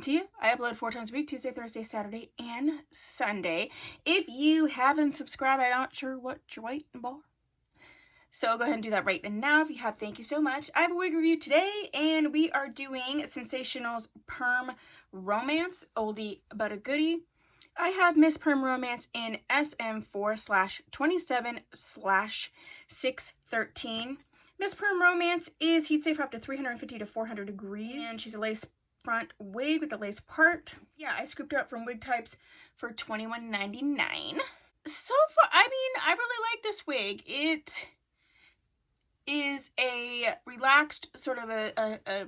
coming to you. I upload 4 times a week, Tuesday, Thursday, Saturday, and Sunday. If you haven't subscribed, I'm not sure what you're waiting for. So go ahead and do that right now. If you have, thank you so much. I have a wig review today, and we are doing Sensationnel's Perm Romance, oldie but a goodie. I have Miss Perm Romance in SM4/27/613. Miss Perm Romance is heat safe up to 350 to 400 degrees, and she's a lace front wig with a lace part. Yeah, I scooped her up from Wig Types for $21.99. So far, I mean, I really like this wig. It is a relaxed, sort of a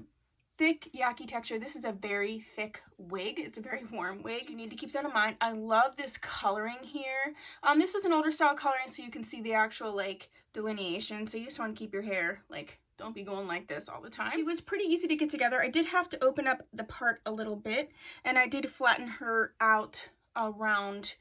thick, yucky texture. This is a very thick wig. It's a very warm wig. So you need to keep that in mind. I love this coloring here. This is an older style coloring, so you can see the actual, like, delineation. So you just want to keep your hair, like, don't be going like this all the time. She was pretty easy to get together. I did have to open up the part a little bit, and I did flatten her out around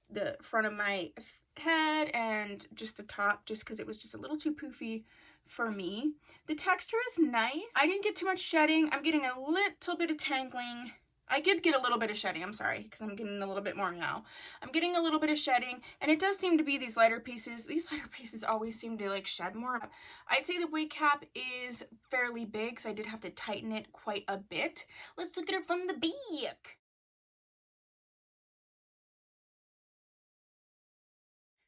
the front of my head and just the top, just because it was just a little too poofy for me. The texture is nice. I didn't get too much shedding. I'm getting a little bit of tangling. I did get a little bit of shedding, I'm sorry, because I'm getting a little bit more now. I'm getting a little bit of shedding, and it does seem to be these lighter pieces. These lighter pieces always seem to, like, shed more. I'd say the wig cap is fairly big, so I did have to tighten it quite a bit. Let's look at her from the back.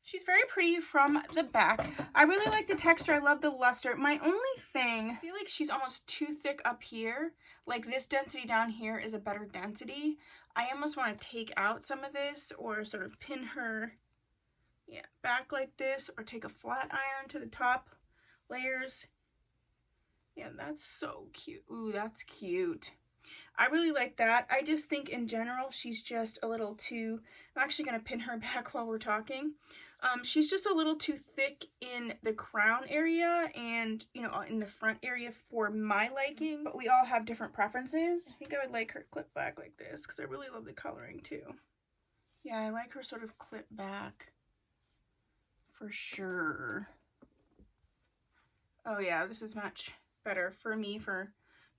She's very pretty from the back. I really like the texture. I love the luster. My only thing, I feel like she's almost too thick up here. Like, this density down here is a better density. I almost want to take out some of this, or sort of pin her, yeah, back like this, or take a flat iron to the top layers. Yeah, that's so cute. Ooh, that's cute. I really like that. I just think in general she's just a little too, I'm actually going to pin her back while we're talking. She's just a little too thick in the crown area and, you know, in the front area for my liking, but we all have different preferences. I think I would like her clip back like this because I really love the coloring too. Yeah, I like her sort of clip back for sure. Oh yeah, this is much better for me, for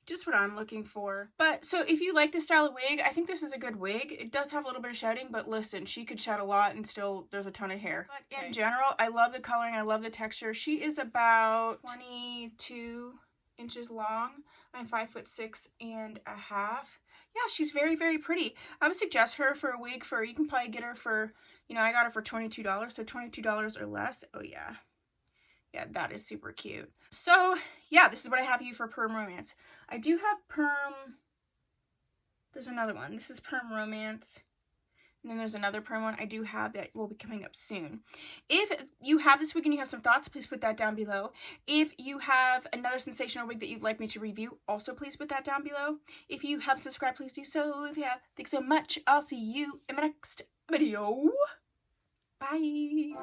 just what I'm looking for. But so if you like this style of wig, I think this is a good wig. It does have a little bit of shedding, but listen, she could shed a lot and still there's a ton of hair. But in general, I love the coloring, I love the texture. She is about 22 inches long. I'm 5'6.5". Yeah, she's very, very pretty. I would suggest her for a wig for, you can probably get her for, you know, I got her for $22, so $22 or less. Oh yeah. Yeah, that is super cute. So, yeah, this is what I have you for Perm Romance. I do have Perm, there's another one. This is Perm Romance. And then there's another Perm one I do have that will be coming up soon. If you have this wig and you have some thoughts, please put that down below. If you have another sensational wig that you'd like me to review, also please put that down below. If you haven't subscribed, please do so. If you have, thanks so much. I'll see you in my next video. Bye.